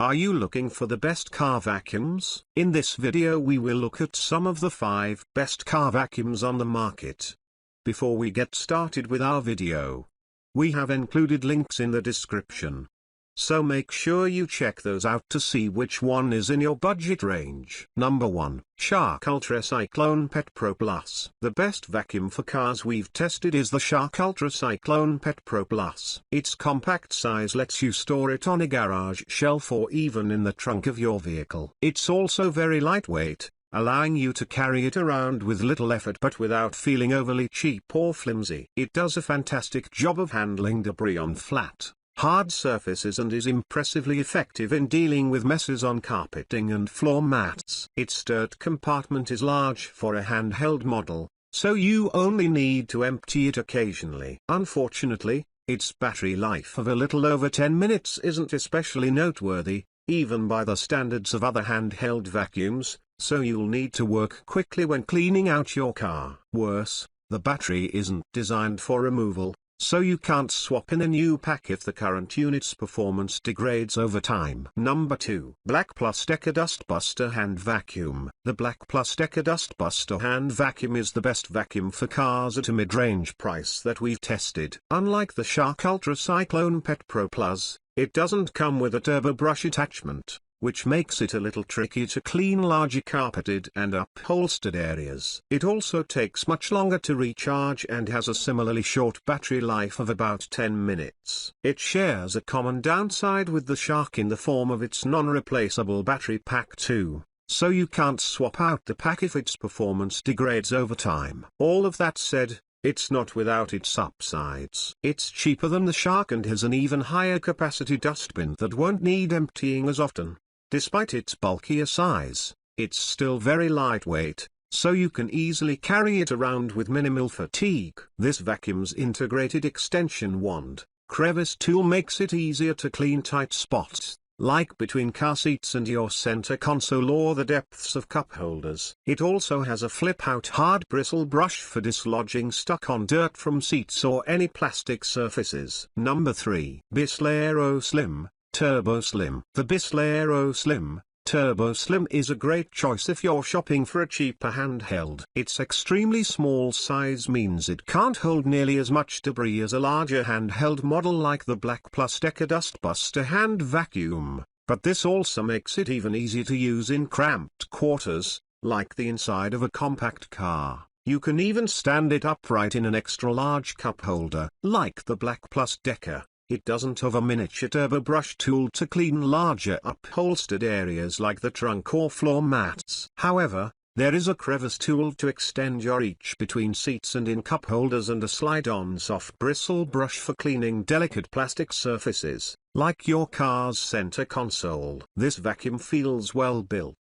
Are you looking for the best car vacuums? In this video we will look at some of the 5 best car vacuums on the market. Before we get started with our video, we have included links in the description, so make sure you check those out to see which one is in your budget range. Number 1. Shark UltraCyclone Pet Pro Plus. The best vacuum for cars we've tested is the Shark UltraCyclone Pet Pro Plus. Its compact size lets you store it on a garage shelf or even in the trunk of your vehicle. It's also very lightweight, allowing you to carry it around with little effort but without feeling overly cheap or flimsy. It does a fantastic job of handling debris on flat, hard surfaces and is impressively effective in dealing with messes on carpeting and floor mats. Its stirred compartment is large for a handheld model, so you only need to empty it occasionally. Unfortunately, its battery life of a little over 10 minutes isn't especially noteworthy, even by the standards of other handheld vacuums, so you'll need to work quickly when cleaning out your car. Worse, the battery isn't designed for removal, so you can't swap in a new pack if the current unit's performance degrades over time. Number 2. Black+Decker Dustbuster Hand Vacuum. The Black+Decker Dustbuster Hand Vacuum is the best vacuum for cars at a mid-range price that we've tested. Unlike the Shark UltraCyclone Pet Pro Plus, it doesn't come with a turbo brush attachment, which makes it a little tricky to clean larger carpeted and upholstered areas. It also takes much longer to recharge and has a similarly short battery life of about 10 minutes. It shares a common downside with the Shark in the form of its non-replaceable battery pack too, so you can't swap out the pack if its performance degrades over time. All of that said, it's not without its upsides. It's cheaper than the Shark and has an even higher capacity dustbin that won't need emptying as often. Despite its bulkier size, it's still very lightweight, so you can easily carry it around with minimal fatigue. This vacuum's integrated extension wand, crevice tool makes it easier to clean tight spots, like between car seats and your center console or the depths of cup holders. It also has a flip-out hard bristle brush for dislodging stuck-on dirt from seats or any plastic surfaces. Number 3. Bissell AeroSlim TurboSlim. The Bissell AeroSlim TurboSlim is a great choice if you're shopping for a cheaper handheld. Its extremely small size means it can't hold nearly as much debris as a larger handheld model like the Black+Decker Dustbuster Hand Vacuum, but this also makes it even easier to use in cramped quarters, like the inside of a compact car. You can even stand it upright in an extra-large cup holder. Like the Black+Decker, it doesn't have a miniature turbo brush tool to clean larger upholstered areas like the trunk or floor mats. However, there is a crevice tool to extend your reach between seats and in cup holders and a slide-on soft bristle brush for cleaning delicate plastic surfaces, like your car's center console. This vacuum feels well built,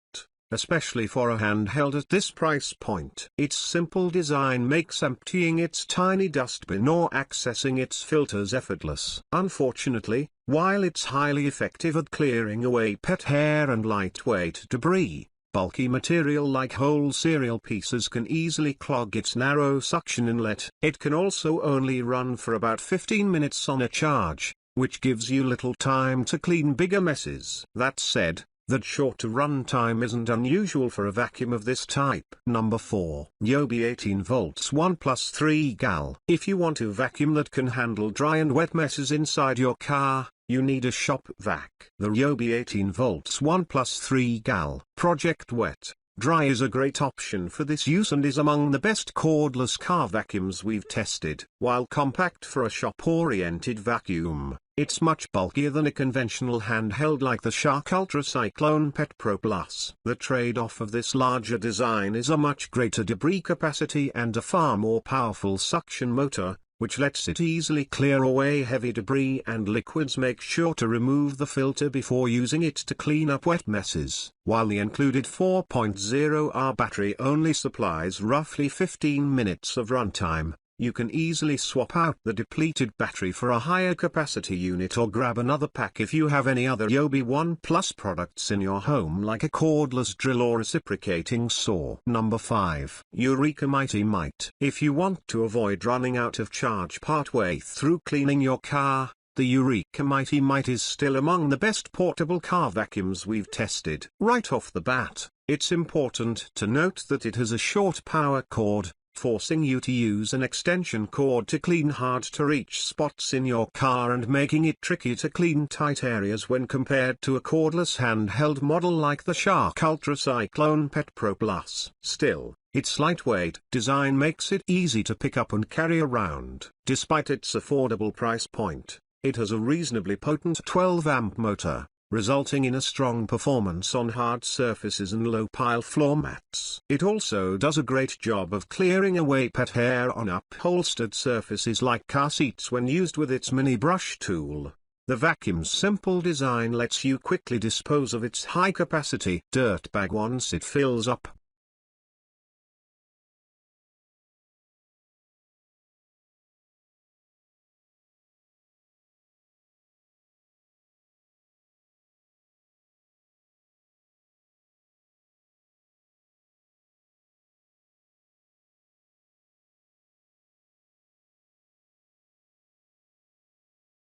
especially for a handheld at this price point. Its simple design makes emptying its tiny dustbin or accessing its filters effortless. Unfortunately, while it's highly effective at clearing away pet hair and lightweight debris, bulky material like whole cereal pieces can easily clog its narrow suction inlet. It can also only run for about 15 minutes on a charge, which gives you little time to clean bigger messes. That said, that shorter run time isn't unusual for a vacuum of this type. Number 4. Yobe 18 volts 1+3 gal. If you want a vacuum that can handle dry and wet messes inside your car, you need a shop vac. The Yobe 18 volts 1+3 gal Project Wet Dry is a great option for this use and is among the best cordless car vacuums we've tested. While compact for a shop-oriented vacuum, it's much bulkier than a conventional handheld like the Shark UltraCyclone Pet Pro Plus. The trade-off of this larger design is a much greater debris capacity and a far more powerful suction motor, which lets it easily clear away heavy debris and liquids. Make sure to remove the filter before using it to clean up wet messes. While the included 4.0 battery only supplies roughly 15 minutes of runtime, you can easily swap out the depleted battery for a higher capacity unit or grab another pack if you have any other Yobe 1 Plus products in your home like a cordless drill or reciprocating saw. Number 5. Eureka Mite. If you want to avoid running out of charge partway through cleaning your car, The Eureka Mite is still among the best portable car vacuums we've tested. Right off the bat, it's important to note that it has a short power cord, forcing you to use an extension cord to clean hard-to-reach spots in your car and making it tricky to clean tight areas when compared to a cordless handheld model like the Shark UltraCyclone Pet Pro Plus. Still, its lightweight design makes it easy to pick up and carry around. Despite its affordable price point, it has a reasonably potent 12-amp motor, resulting in a strong performance on hard surfaces and low-pile floor mats. It also does a great job of clearing away pet hair on upholstered surfaces like car seats when used with its mini brush tool. The vacuum's simple design lets you quickly dispose of its high-capacity dirt bag once it fills up,